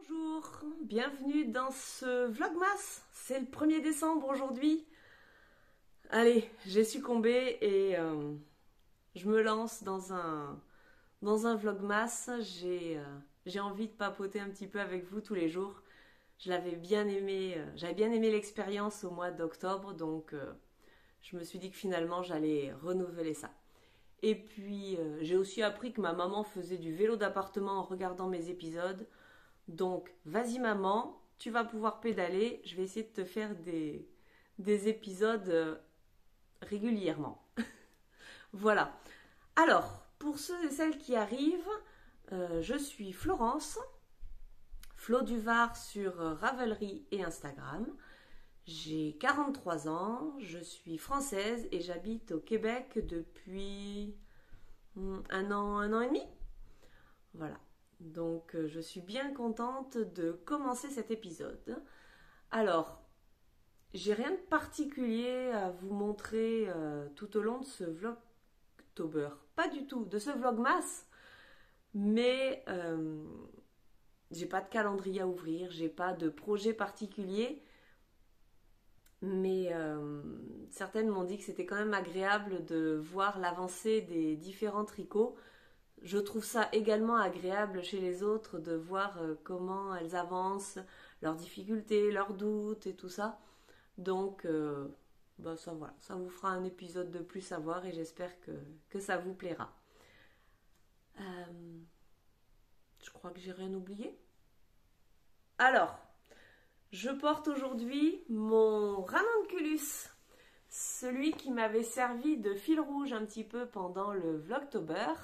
Bonjour, bienvenue dans ce vlogmas. C'est le 1er décembre aujourd'hui. Allez, j'ai succombé et je me lance dans un vlogmas. J'ai envie de papoter un petit peu avec vous tous les jours. J'avais bien aimé l'expérience au mois d'octobre, donc je me suis dit que finalement j'allais renouveler ça. Et puis j'ai aussi appris que ma maman faisait du vélo d'appartement en regardant mes épisodes. Donc, vas-y maman, tu vas pouvoir pédaler. Je vais essayer de te faire des épisodes régulièrement. Voilà. Alors, pour ceux et celles qui arrivent, je suis Florence, Flo du Var sur Ravelry et Instagram. J'ai 43 ans, je suis française et j'habite au Québec depuis un an et demi. Voilà. Donc je suis bien contente de commencer cet épisode. Alors, j'ai rien de particulier à vous montrer tout au long de ce vlogtober. Pas du tout, de ce vlogmas. Mais j'ai pas de calendrier à ouvrir, j'ai pas de projet particulier. Mais certaines m'ont dit que c'était quand même agréable de voir l'avancée des différents tricots. Je trouve ça également agréable chez les autres de voir comment elles avancent, leurs difficultés, leurs doutes et tout ça. Donc, ça, voilà, ça vous fera un épisode de plus à voir et j'espère que ça vous plaira. Je crois que j'ai rien oublié. Alors, je porte aujourd'hui mon ranunculus, celui qui m'avait servi de fil rouge un petit peu pendant le vlogtober,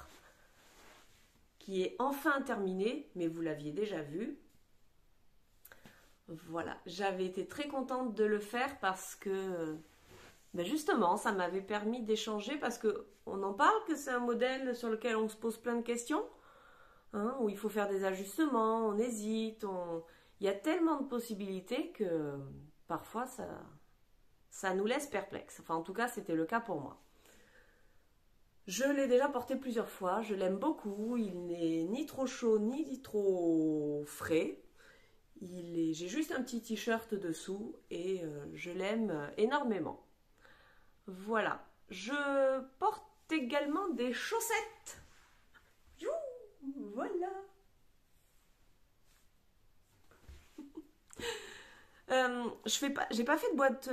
qui est enfin terminé, mais vous l'aviez déjà vu. Voilà, j'avais été très contente de le faire parce que justement, ça m'avait permis d'échanger, parce qu'on en parle que c'est un modèle sur lequel on se pose plein de questions, hein, où il faut faire des ajustements, on hésite, il y a tellement de possibilités que parfois ça nous laisse perplexes. Enfin, en tout cas, c'était le cas pour moi. Je l'ai déjà porté plusieurs fois, je l'aime beaucoup, il n'est ni trop chaud ni trop frais. J'ai juste un petit t-shirt dessous et je l'aime énormément. Voilà, je porte également des chaussettes. Voilà. J'ai pas fait de boîte,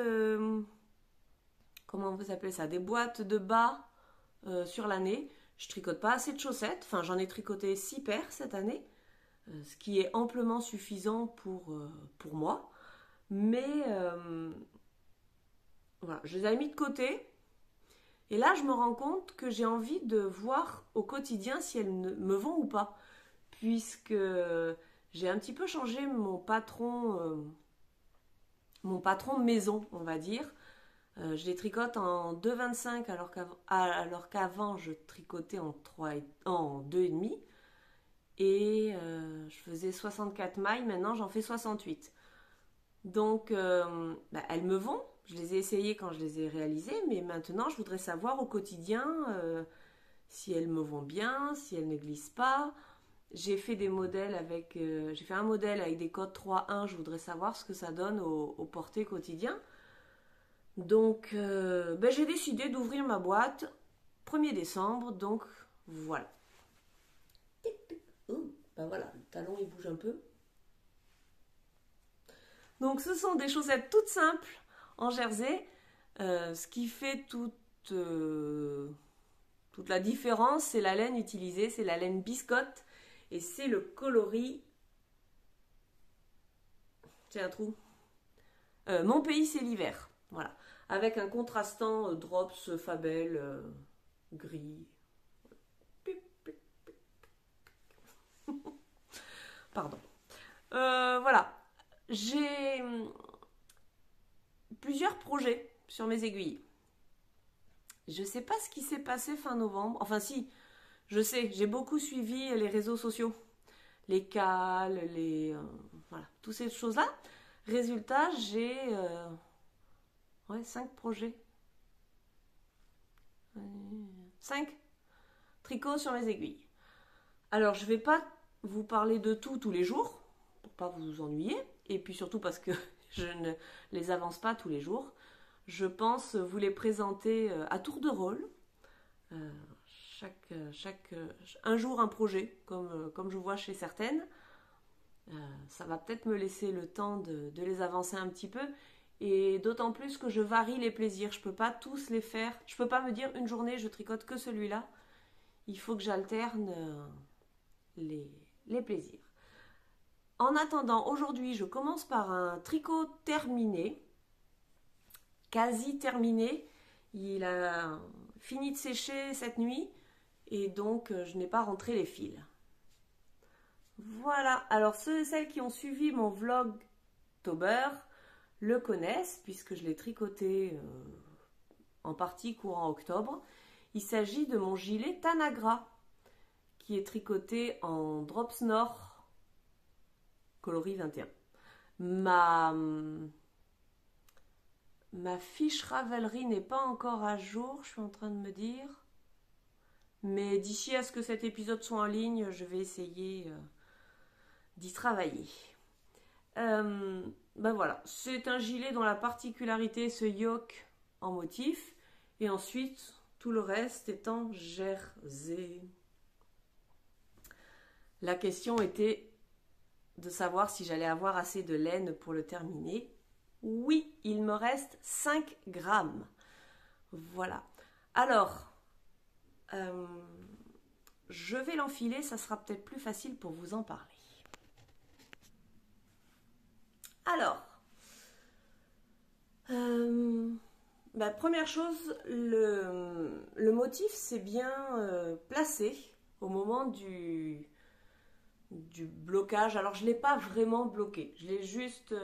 comment vous appelez ça, des boîtes de bas sur l'année. Je tricote pas assez de chaussettes, enfin j'en ai tricoté 6 paires cette année, ce qui est amplement suffisant pour moi. Mais voilà, je les avais mis de côté. Et là, je me rends compte que j'ai envie de voir au quotidien si elles me vont ou pas. Puisque j'ai un petit peu changé mon patron maison, on va dire. Je les tricote en 2,25 alors qu'avant je tricotais en 2,5. Et je faisais 64 mailles, maintenant j'en fais 68. Donc elles me vont, je les ai essayées quand je les ai réalisées, mais maintenant je voudrais savoir au quotidien si elles me vont bien, si elles ne glissent pas. J'ai fait des modèles j'ai fait un modèle avec des codes 3-1, je voudrais savoir ce que ça donne au porté quotidien. Donc j'ai décidé d'ouvrir ma boîte 1er décembre, donc voilà. Voilà, le talon il bouge un peu. Donc ce sont des chaussettes toutes simples en jersey, ce qui fait toute la différence, c'est la laine utilisée, c'est la laine biscotte et c'est le coloris. J'ai un trou. Mon pays c'est l'hiver, voilà, avec un contrastant drops Fabel gris. Pardon. Voilà. J'ai plusieurs projets sur mes aiguilles. Je sais pas ce qui s'est passé fin novembre. Enfin si, je sais, j'ai beaucoup suivi les réseaux sociaux. Les cales, voilà, toutes ces choses-là. Résultat, j'ai 5 projets. 5 tricots sur mes aiguilles. Alors, je vais pas vous parler de tout tous les jours, pour pas vous ennuyer, et puis surtout parce que je ne les avance pas tous les jours. Je pense vous les présenter à tour de rôle, un jour un projet, comme je vois chez certaines. Ça va peut-être me laisser le temps de les avancer un petit peu, et d'autant plus que je varie les plaisirs. Je peux pas tous les faire. Je peux pas me dire une journée je tricote que celui-là. Il faut que j'alterne les plaisirs. En attendant, aujourd'hui, je commence par un tricot terminé, quasi terminé. Il a fini de sécher cette nuit et donc je n'ai pas rentré les fils. Voilà, alors ceux et celles qui ont suivi mon vlog October le connaissent puisque je l'ai tricoté en partie courant octobre. Il s'agit de mon gilet Tanagra qui est tricoté en Drops Nord coloris 21. Ma fiche Ravelry n'est pas encore à jour, je suis en train de me dire. Mais d'ici à ce que cet épisode soit en ligne, je vais essayer d'y travailler. Ben voilà, c'est un gilet dont la particularité est ce yoke en motif. Et ensuite, tout le reste est en jersey. La question était de savoir si j'allais avoir assez de laine pour le terminer. Oui, il me reste 5 grammes. Voilà. Alors, je vais l'enfiler, ça sera peut-être plus facile pour vous en parler. Alors, première chose, le motif s'est bien placé au moment du blocage. Alors, je ne l'ai pas vraiment bloqué, je l'ai juste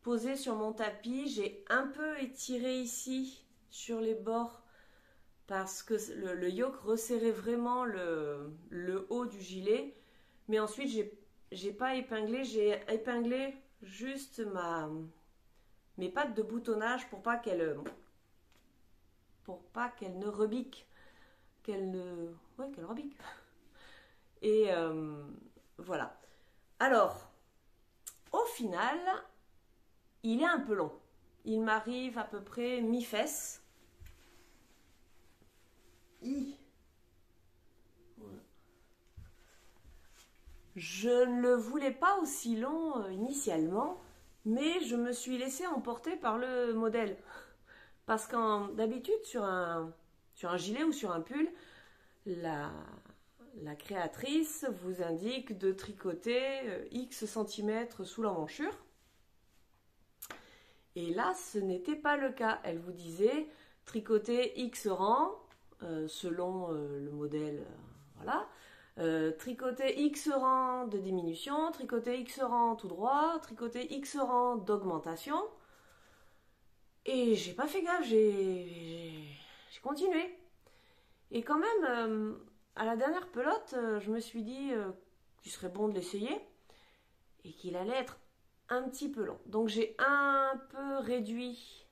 posé sur mon tapis. J'ai un peu étiré ici sur les bords parce que le yoke resserrait vraiment le haut du gilet. Mais ensuite, j'ai pas épinglé, j'ai épinglé juste mes pattes de boutonnage pour pas qu'elles ne rebiquent, qu'elles rebiquent. Et voilà. Alors, au final, il est un peu long. Il m'arrive à peu près mi-fesse. Je ne le voulais pas aussi long initialement, mais je me suis laissée emporter par le modèle. Parce que d'habitude, sur un gilet ou sur un pull, la créatrice vous indique de tricoter X centimètres sous l'emmanchure. Et là, ce n'était pas le cas. Elle vous disait tricoter X rangs selon le modèle, voilà. Tricoter X rangs de diminution, tricoter X rangs tout droit, tricoter X rangs d'augmentation. Et j'ai pas fait gaffe, j'ai continué. Et quand même, à la dernière pelote, je me suis dit qu'il serait bon de l'essayer et qu'il allait être un petit peu long. Donc j'ai un peu réduit.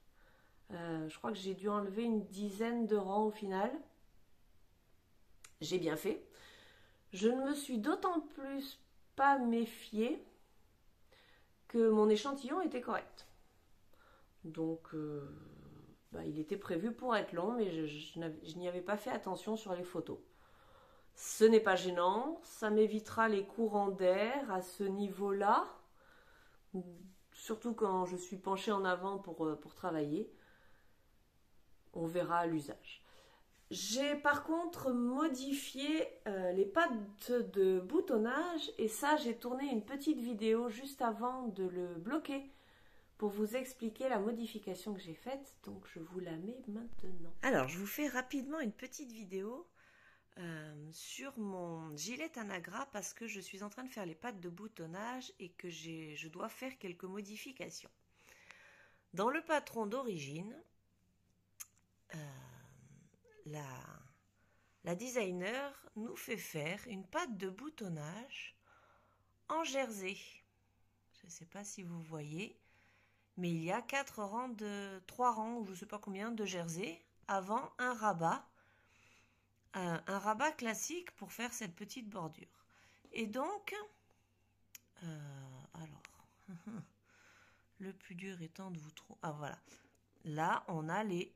Je crois que j'ai dû enlever une dizaine de rangs au final. J'ai bien fait. Je ne me suis d'autant plus pas méfiée que mon échantillon était correct. Donc, il était prévu pour être long, mais je n'y avais pas fait attention sur les photos. Ce n'est pas gênant, ça m'évitera les courants d'air à ce niveau-là, surtout quand je suis penchée en avant pour travailler. On verra à l'usage. J'ai par contre modifié les pattes de boutonnage et ça, j'ai tourné une petite vidéo juste avant de le bloquer pour vous expliquer la modification que j'ai faite. Donc je vous la mets maintenant. Alors je vous fais rapidement une petite vidéo sur mon gilet Tanagra parce que je suis en train de faire les pattes de boutonnage et que je dois faire quelques modifications. Dans le patron d'origine, la designer nous fait faire une patte de boutonnage en jersey. Je ne sais pas si vous voyez, mais il y a 3 rangs ou je ne sais pas combien de jersey avant un rabat classique pour faire cette petite bordure. Et donc, alors Le plus dur étant de vous trouver... Ah, voilà. Là, on a les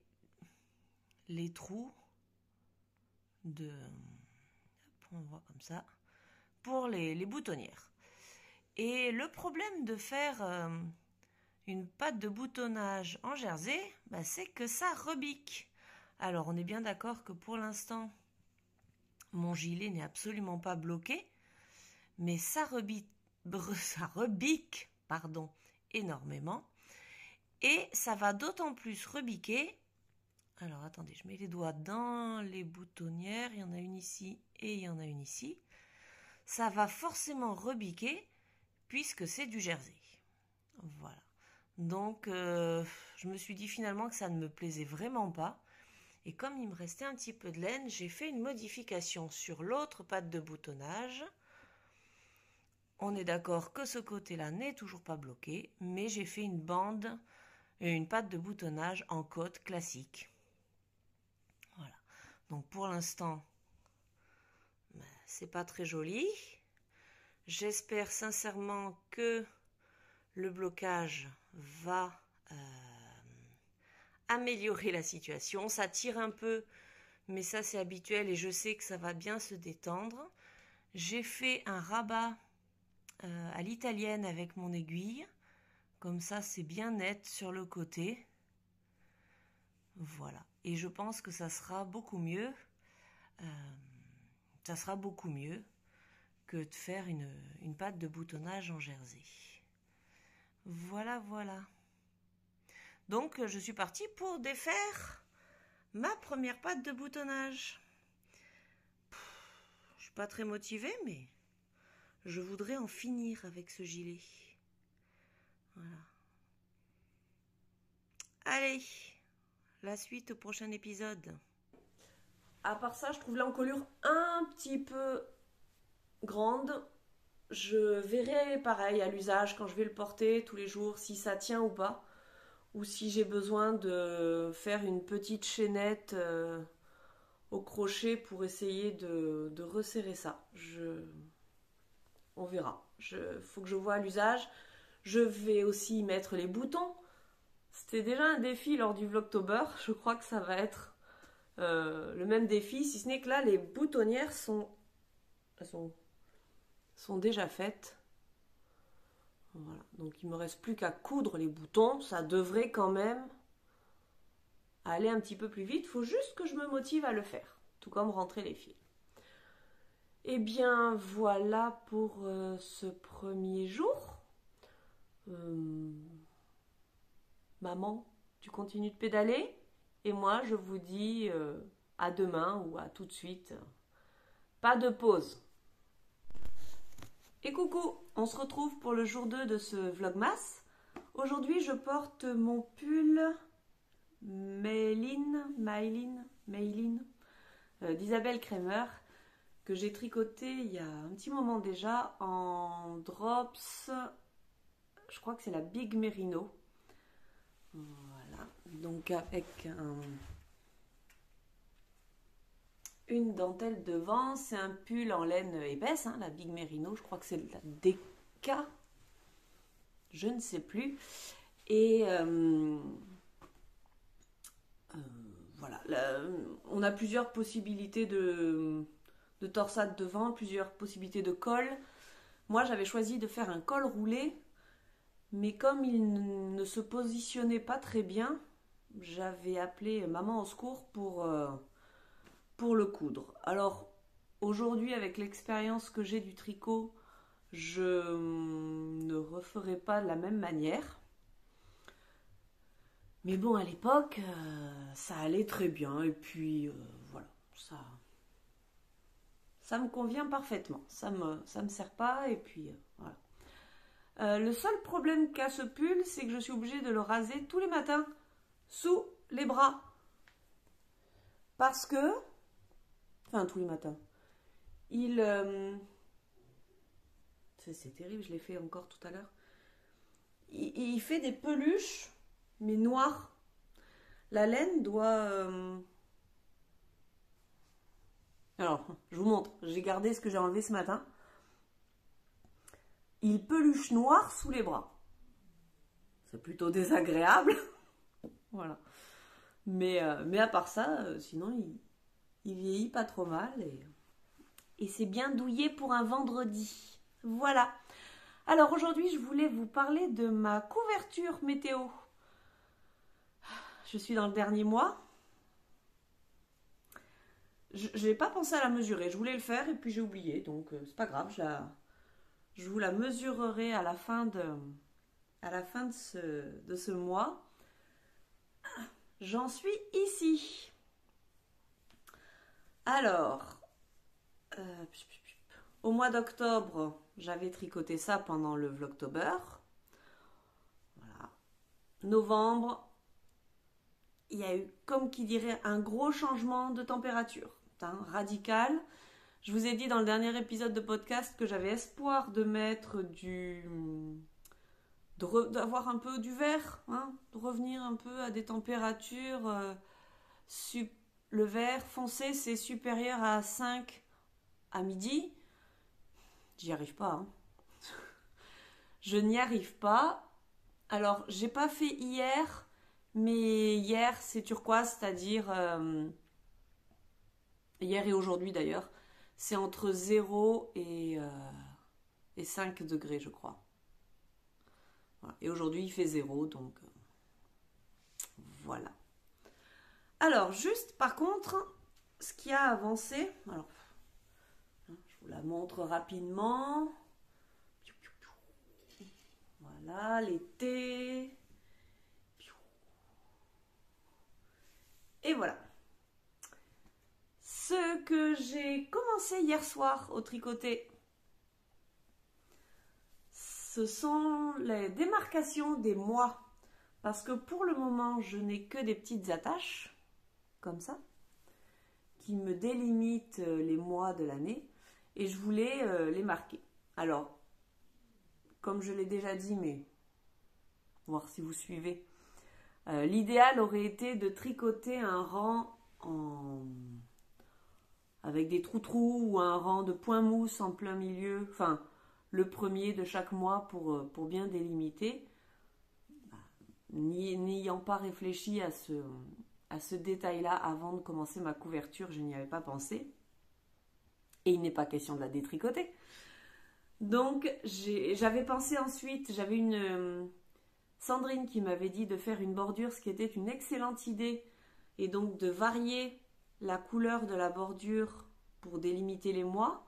trous de... On voit comme ça. Pour les boutonnières. Et le problème de faire une pâte de boutonnage en jersey, bah, c'est que ça rebique. Alors, on est bien d'accord que pour l'instant, mon gilet n'est absolument pas bloqué, mais ça rebique, pardon, énormément. Et ça va d'autant plus rebiquer. Alors, attendez, je mets les doigts dans les boutonnières. Il y en a une ici et il y en a une ici. Ça va forcément rebiquer puisque c'est du jersey. Voilà. Donc, je me suis dit finalement que ça ne me plaisait vraiment pas. Et comme il me restait un petit peu de laine, j'ai fait une modification sur l'autre pâte de boutonnage. On est d'accord que ce côté-là n'est toujours pas bloqué, mais j'ai fait une bande, une pâte de boutonnage en côte classique. Voilà. Donc pour l'instant, c'est pas très joli. J'espère sincèrement que le blocage va améliorer la situation. Ça tire un peu, mais ça c'est habituel et je sais que ça va bien se détendre. J'ai fait un rabat à l'italienne avec mon aiguille. Comme ça, c'est bien net sur le côté. Voilà. Et je pense que ça sera beaucoup mieux. Ça sera beaucoup mieux que de faire une pâte de boutonnage en jersey. Voilà, voilà. Donc, je suis partie pour défaire ma première pâte de boutonnage. Je suis pas très motivée, mais je voudrais en finir avec ce gilet. Voilà. Allez, la suite au prochain épisode. À part ça, je trouve l'encolure un petit peu grande. Je verrai pareil à l'usage quand je vais le porter tous les jours si ça tient ou pas. Ou si j'ai besoin de faire une petite chaînette au crochet pour essayer de resserrer ça. On verra. Faut que je voie à l'usage. Je vais aussi y mettre les boutons. C'était déjà un défi lors du Vlogtober. Je crois que ça va être le même défi, si ce n'est que là, les boutonnières sont déjà faites. Voilà. Donc il me reste plus qu'à coudre les boutons. Ça devrait quand même aller un petit peu plus vite. Il faut juste que je me motive à le faire. Tout comme rentrer les fils. Et bien voilà pour ce premier jour. Maman, tu continues de pédaler? Et moi, je vous dis à demain ou à tout de suite. Pas de pause. Et coucou, on se retrouve pour le jour 2 de ce Vlogmas. Aujourd'hui, je porte mon pull Maylin d'Isabelle Kremer que j'ai tricoté il y a un petit moment déjà en drops. Je crois que c'est la Big Merino. Voilà, donc avec une dentelle devant, c'est un pull en laine épaisse, hein, la Big Merino, je crois que c'est la DK, je ne sais plus. Et voilà, là, on a plusieurs possibilités de torsade devant, plusieurs possibilités de col. Moi j'avais choisi de faire un col roulé, mais comme il ne se positionnait pas très bien, j'avais appelé maman au secours pour le coudre. Alors aujourd'hui, avec l'expérience que j'ai du tricot, je ne referai pas de la même manière. Mais bon, à l'époque, ça allait très bien. Et puis voilà, ça me convient parfaitement. Ça me sert pas. Et puis voilà. Le seul problème qu'a ce pull, c'est que je suis obligée de le raser tous les matins sous les bras. Parce que, enfin tous les matins, c'est terrible, je l'ai fait encore tout à l'heure. Il fait des peluches, mais noires. La laine doit... Alors, je vous montre, j'ai gardé ce que j'ai enlevé ce matin. Il peluche noir sous les bras. c'est plutôt désagréable. Voilà. Mais à part ça, sinon, il vieillit pas trop mal. Et c'est bien douillé pour un vendredi. Voilà. Alors aujourd'hui, je voulais vous parler de ma couverture météo. Je suis dans le dernier mois. Je n'ai pas pensé à la mesurer. Je voulais le faire et puis j'ai oublié. Donc c'est pas grave. Je vous la mesurerai à la fin de ce mois. J'en suis ici. Alors, au mois d'octobre, j'avais tricoté ça pendant le Vlogtober. Voilà. Novembre, il y a eu, comme qui dirait, un gros changement de température, radical. Je vous ai dit dans le dernier épisode de podcast que j'avais espoir de mettre d'avoir un peu du vert, de revenir un peu à des températures. Le vert foncé, c'est supérieur à 5 à midi. J'y arrive pas. Je n'y arrive pas. Alors, j'ai pas fait hier, mais hier, c'est turquoise, c'est-à-dire... hier et aujourd'hui d'ailleurs, c'est entre 0 et 5 degrés, je crois. Voilà. Et aujourd'hui, il fait 0, donc voilà. Alors, juste par contre, ce qui a avancé, alors, je vous la montre rapidement. Voilà, l'été. Et voilà. Ce que j'ai commencé hier soir au tricoter, ce sont les démarcations des mois. Parce que pour le moment, je n'ai que des petites attaches, comme ça, qui me délimitent les mois de l'année. Et je voulais les marquer. Alors, comme je l'ai déjà dit, mais voir si vous suivez, l'idéal aurait été de tricoter un rang avec des trous-trous ou un rang de points mousse en plein milieu, enfin le premier de chaque mois pour bien délimiter. N'ayant pas réfléchi à ce détail-là avant de commencer ma couverture, je n'y avais pas pensé. Et il n'est pas question de la détricoter. Donc j'avais pensé ensuite, j'avais une Sandrine qui m'avait dit de faire une bordure, ce qui était une excellente idée, et donc de varier la couleur de la bordure pour délimiter les mois.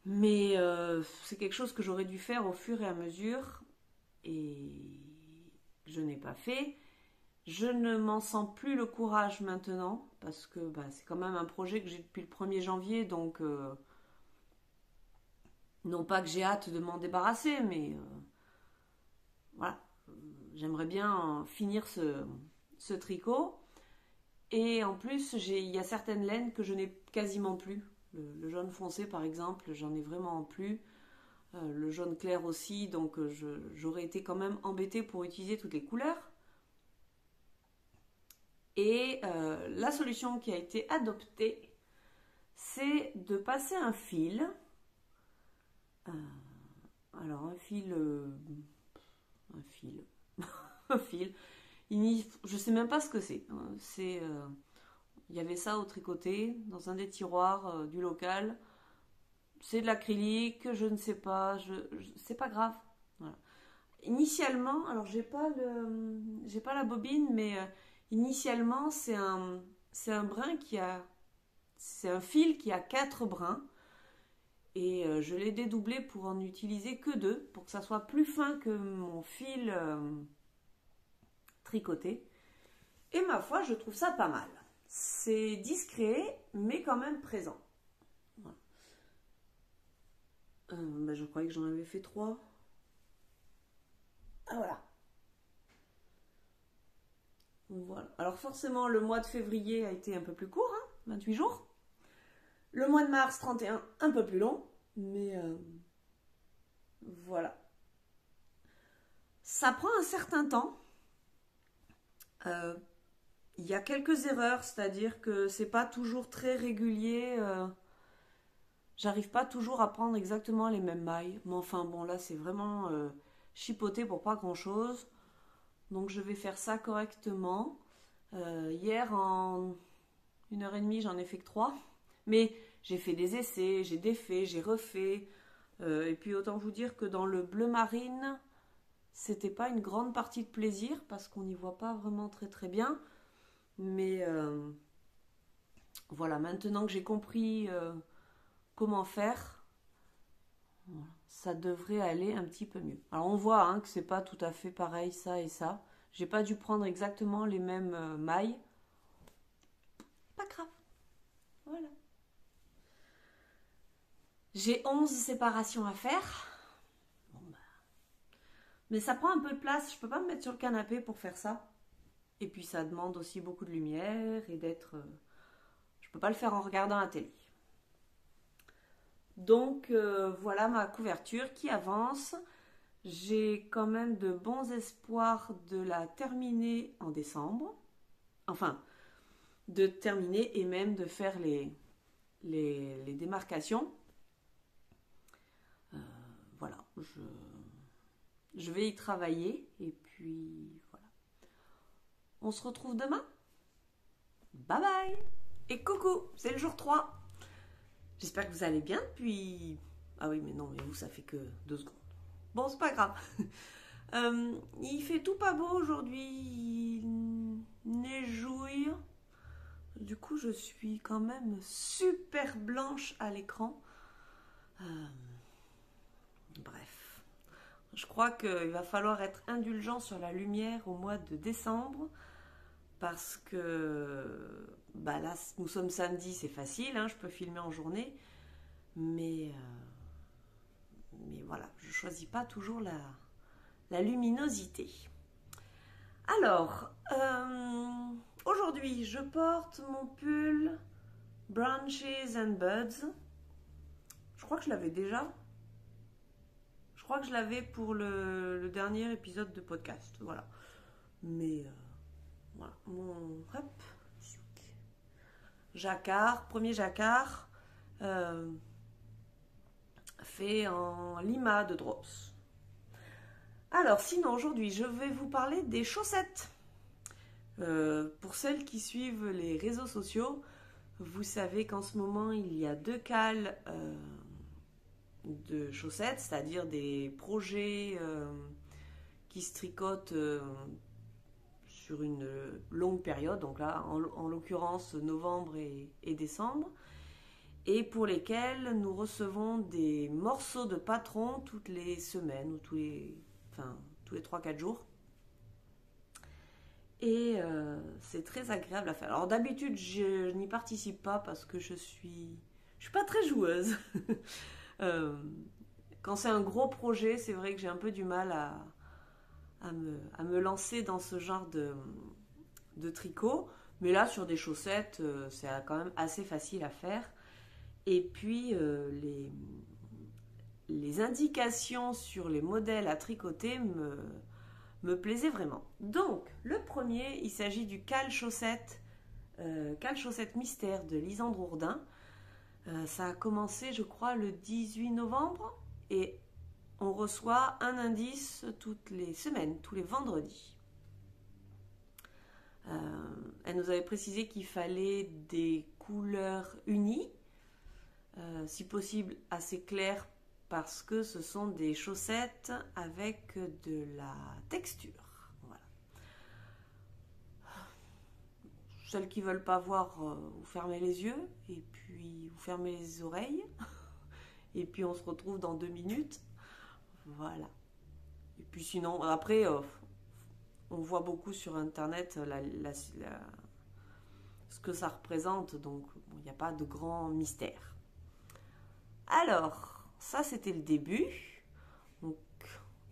Mais c'est quelque chose que j'aurais dû faire au fur et à mesure, et je n'ai pas fait. Je ne m'en sens plus le courage maintenant, parce que c'est quand même un projet que j'ai depuis le 1er janvier, donc non pas que j'ai hâte de m'en débarrasser, mais voilà, j'aimerais bien finir ce tricot. Et en plus, il y a certaines laines que je n'ai quasiment plus. Le jaune foncé, par exemple, j'en ai vraiment plus. Le jaune clair aussi, donc j'aurais été quand même embêtée pour utiliser toutes les couleurs. Et la solution qui a été adoptée, c'est de passer un fil. Alors un fil, un fil. Je sais même pas ce que c'est. Il y avait ça au tricoté dans un des tiroirs du local. C'est de l'acrylique, je ne sais pas, c'est pas grave. Voilà. Initialement, alors j'ai pas la bobine, mais initialement c'est un brin c'est un fil qui a 4 brins. Et je l'ai dédoublé pour en utiliser que 2, pour que ça soit plus fin que mon fil tricoté. Et ma foi, je trouve ça pas mal. C'est discret, mais quand même présent. Voilà. Je croyais que j'en avais fait 3. Ah voilà. Voilà. Alors forcément, le mois de février a été un peu plus court, 28 jours. Le mois de mars, 31, un peu plus long, mais voilà. Ça prend un certain temps. Il y a quelques erreurs, c'est-à-dire que c'est pas toujours très régulier. J'arrive pas toujours à prendre exactement les mêmes mailles. Mais enfin bon, là c'est vraiment chipoter pour pas grand chose. Donc je vais faire ça correctement. Hier en 1h30 j'en ai fait que 3. Mais j'ai fait des essais, j'ai défait, j'ai refait. Et puis autant vous dire que dans le bleu marine, c'était pas une grande partie de plaisir parce qu'on n'y voit pas vraiment très très bien. Mais voilà, maintenant que j'ai compris comment faire, ça devrait aller un petit peu mieux. Alors on voit hein, que c'est pas tout à fait pareil ça et ça. J'ai pas dû prendre exactement les mêmes mailles. Pas grave. Voilà. J'ai 11 séparations à faire. Bon, bah. Mais ça prend un peu de place. Je peux pas me mettre sur le canapé pour faire ça. Et puis ça demande aussi beaucoup de lumière et d'être... je peux pas le faire en regardant la télé. Donc voilà ma couverture qui avance. J'ai quand même de bons espoirs de la terminer en décembre. Enfin, de terminer et même de faire les démarcations. Voilà, je vais y travailler et puis voilà. On se retrouve demain. Bye bye. Et coucou, c'est le jour 3. J'espère que vous allez bien depuis... Ah oui, mais non, mais vous, ça fait que 2 secondes. Bon, c'est pas grave. Il fait tout pas beau aujourd'hui. Il neigouille. Du coup, je suis quand même super blanche à l'écran. Bref. Je crois qu'il va falloir être indulgent sur la lumière au mois de décembre. Parce que bah là, nous sommes samedi, c'est facile, hein, je peux filmer en journée. Mais voilà, je ne choisis pas toujours la luminosité. Alors, aujourd'hui, je porte mon pull Branches and Buds. Je crois que je l'avais déjà. Je crois que je l'avais pour le dernier épisode de podcast. Voilà. Mais voilà, mon hop, jacquard, premier jacquard, fait en limas de drops. Alors sinon aujourd'hui je vais vous parler des chaussettes. Pour celles qui suivent les réseaux sociaux, vous savez qu'en ce moment il y a 2 cales de chaussettes, c'est-à-dire des projets qui se tricotent sur une longue période, donc là en l'occurrence novembre et décembre, et pour lesquels nous recevons des morceaux de patron toutes les semaines ou tous les 3-4 jours. Et c'est très agréable à faire. Alors d'habitude je n'y participe pas parce que je suis pas très joueuse. Quand c'est un gros projet, c'est vrai que j'ai un peu du mal à me lancer dans ce genre de tricot. Mais là, sur des chaussettes, c'est quand même assez facile à faire. Et puis, les indications sur les modèles à tricoter me plaisaient vraiment. Donc, le premier, il s'agit du cale chaussette mystère de Lisandre Ourdin. Ça a commencé, je crois, le 18 novembre. Et on reçoit un indice toutes les semaines, tous les vendredis. Elle nous avait précisé qu'il fallait des couleurs unies, si possible assez claires, parce que ce sont des chaussettes avec de la texture. Voilà. Celles qui ne veulent pas voir, vous fermez les yeux et puis vous fermez les oreilles. Et puis on se retrouve dans 2 minutes. Voilà. Et puis sinon, après, on voit beaucoup sur Internet ce que ça représente. Donc, il n'y a pas de grand mystère. Alors, ça c'était le début. Donc,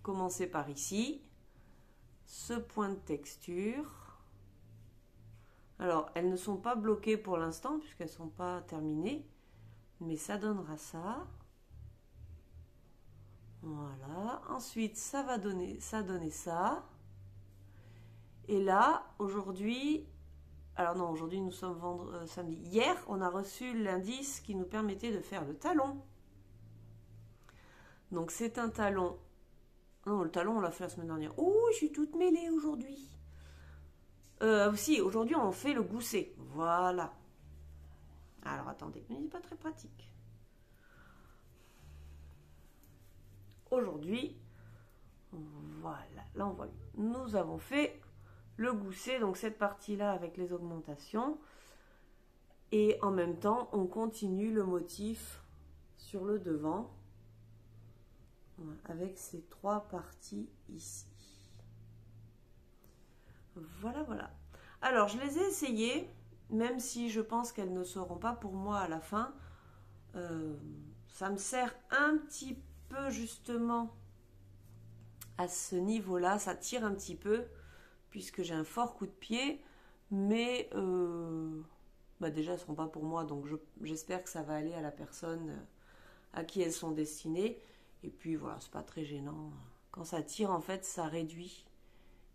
commencez par ici. Ce point de texture. Alors, elles ne sont pas bloquées pour l'instant puisqu'elles ne sont pas terminées. Mais ça donnera ça. Voilà. Ensuite, ça va donner ça. Et là, aujourd'hui... Alors non, aujourd'hui nous sommes samedi. Hier, on a reçu l'indice qui nous permettait de faire le talon. Donc c'est un talon Non, le talon, on l'a fait la semaine dernière. Oh, je suis toute mêlée aujourd'hui. Si, aujourd'hui, on fait le gousset. Voilà. Alors, attendez, mais c'est pas très pratique. Aujourd'hui, voilà, là on voit. Nous avons fait le gousset, donc cette partie-là avec les augmentations. Et en même temps, on continue le motif sur le devant. Avec ces 3 parties ici. Voilà, voilà. Alors, je les ai essayées, même si je pense qu'elles ne seront pas pour moi à la fin. Ça me sert un petit peu justement à ce niveau-là. Ça tire un petit peu, puisque j'ai un fort coup de pied. Mais déjà, elles ne seront pas pour moi, donc j'espère que ça va aller à la personne à qui elles sont destinées. Et puis voilà, c'est pas très gênant. Quand ça tire, en fait, ça réduit.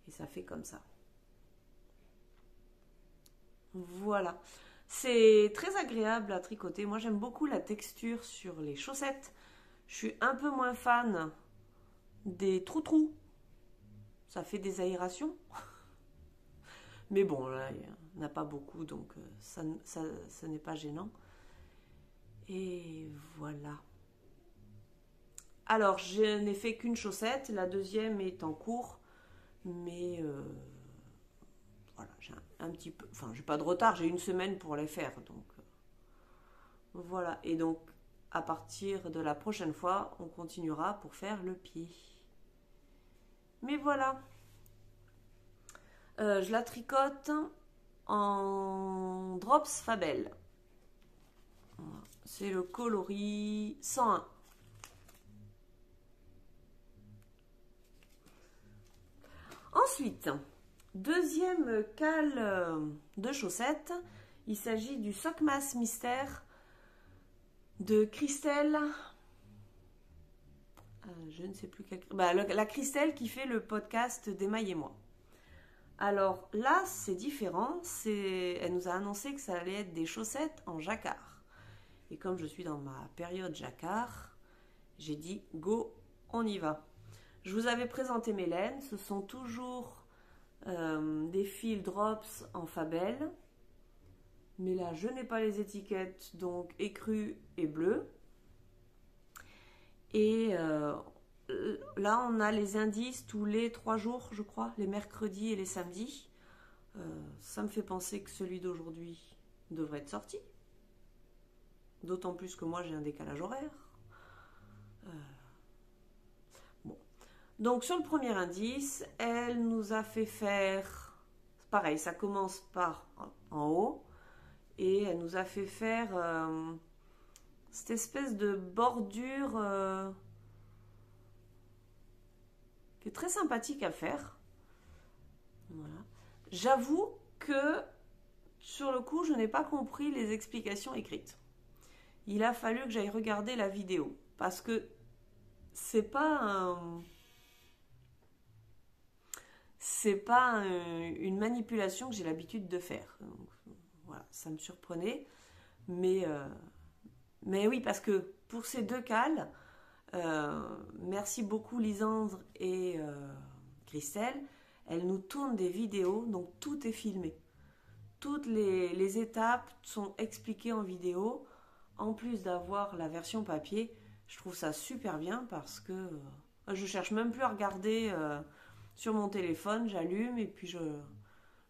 Et ça fait comme ça. Voilà. C'est très agréable à tricoter. Moi, j'aime beaucoup la texture sur les chaussettes. Je suis un peu moins fan des trous-trous. Ça fait des aérations. Mais bon, là, il n'y en a pas beaucoup, donc ça n'est pas gênant. Et voilà. Alors, je n'ai fait qu'une chaussette, la deuxième est en cours, mais voilà, j'ai un petit peu, enfin, j'ai pas de retard, j'ai une semaine pour les faire, donc voilà. Et donc, à partir de la prochaine fois, on continuera pour faire le pied. Mais voilà, je la tricote en Drops Fabel. Voilà. C'est le coloris 101. Ensuite, deuxième cale de chaussettes, il s'agit du Sockmas Mystère de Christelle. Je ne sais plus quelle. La Christelle qui fait le podcast d'Emma et moi. Alors là, c'est différent. Elle nous a annoncé que ça allait être des chaussettes en jacquard. Et comme je suis dans ma période jacquard, j'ai dit go, on y va. Je vous avais présenté mes laines. Ce sont toujours des fils drops en Fabel. Mais là, je n'ai pas les étiquettes, donc écru et bleu. Et là, on a les indices tous les 3 jours, je crois, les mercredis et les samedis. Ça me fait penser que celui d'aujourd'hui devrait être sorti. D'autant plus que moi, j'ai un décalage horaire. Bon. Donc, sur le premier indice, elle nous a fait faire... Pareil, ça commence par en haut. Et elle nous a fait faire cette espèce de bordure qui est très sympathique à faire. Voilà. J'avoue que sur le coup, je n'ai pas compris les explications écrites. Il a fallu que j'aille regarder la vidéo parce que c'est pas une manipulation que j'ai l'habitude de faire. Donc, voilà, ça me surprenait. Mais oui, parce que pour ces 2 cales, merci beaucoup Lisandre et Christelle. Elles nous tournent des vidéos, donc tout est filmé. Toutes les étapes sont expliquées en vidéo. En plus d'avoir la version papier, je trouve ça super bien parce que je cherche même plus à regarder sur mon téléphone. J'allume et puis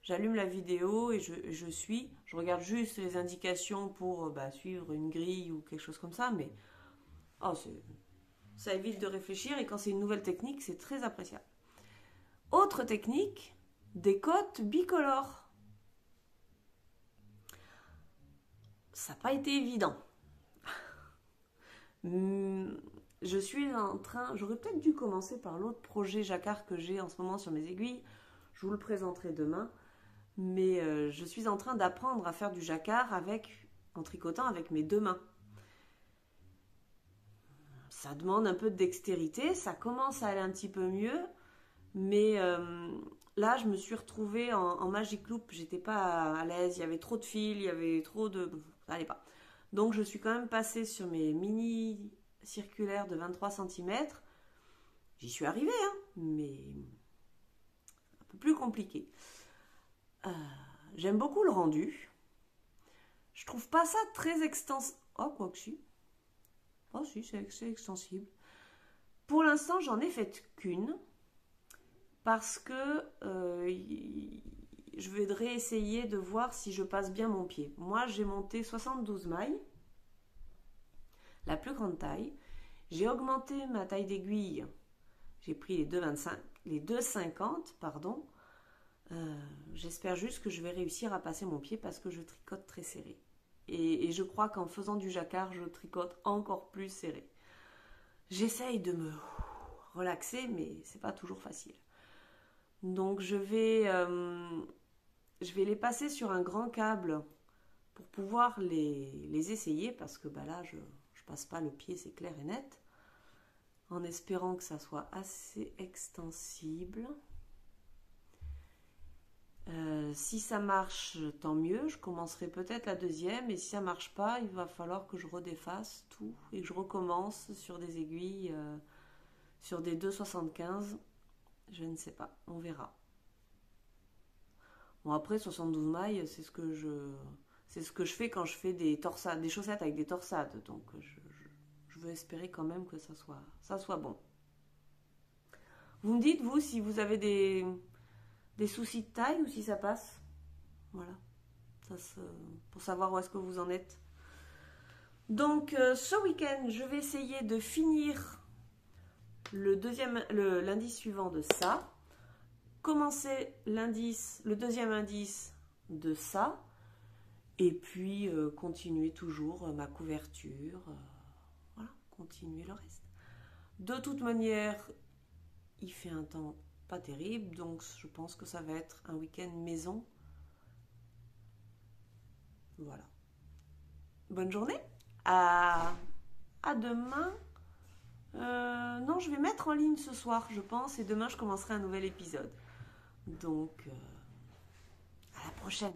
j'allume la vidéo et je suis. Je regarde juste les indications pour suivre une grille ou quelque chose comme ça, mais ça évite de réfléchir et quand c'est une nouvelle technique, c'est très appréciable. Autre technique, des cottes bicolores. Ça n'a pas été évident. Je suis en train, j'aurais peut-être dû commencer par l'autre projet jacquard que j'ai en ce moment sur mes aiguilles. Je vous le présenterai demain. Mais je suis en train d'apprendre à faire du jacquard en tricotant avec mes 2 mains. Ça demande un peu de dextérité, ça commence à aller un petit peu mieux, mais là je me suis retrouvée en Magic Loop, j'étais pas à l'aise, il y avait trop de fils, il y avait trop de... ça allait pas. Donc je suis quand même passée sur mes mini circulaires de 23 cm. J'y suis arrivée, hein, mais un peu plus compliqué. J'aime beaucoup le rendu. Je trouve pas ça très extensible. Oh, quoi que si. Oh si, c'est extensible. Pour l'instant, j'en ai fait qu'une. Parce que je voudrais essayer de voir si je passe bien mon pied. Moi, j'ai monté 72 mailles. La plus grande taille. J'ai augmenté ma taille d'aiguille. J'ai pris les 2,25, les 2,50, pardon. J'espère juste que je vais réussir à passer mon pied parce que je tricote très serré. Et je crois qu'en faisant du jacquard, je tricote encore plus serré. J'essaye de me relaxer, mais c'est pas toujours facile. Donc je vais les passer sur un grand câble pour pouvoir les essayer parce que bah là, je passe pas le pied, c'est clair et net. En espérant que ça soit assez extensible. Si ça marche, tant mieux. Je commencerai peut-être la deuxième. Et si ça marche pas, il va falloir que je redéfasse tout et que je recommence sur des aiguilles, sur des 2,75. Je ne sais pas. On verra. Bon, après, 72 mailles, c'est ce que je fais quand je fais des torsades, des chaussettes avec des torsades. Donc, je veux espérer quand même que ça soit bon. Vous me dites, vous, si vous avez des soucis de taille ou si ça passe. Voilà. Pour savoir où est-ce que vous en êtes. Donc, ce week-end, je vais essayer de finir le lundi suivant de ça. Commencer le deuxième indice de ça. Et puis, continuer toujours ma couverture. Voilà, continuer le reste. De toute manière, il fait un temps pas terrible, donc je pense que ça va être un week-end maison. Voilà. Bonne journée. À demain. Non, je vais mettre en ligne ce soir, je pense, et demain je commencerai un nouvel épisode. Donc, à la prochaine.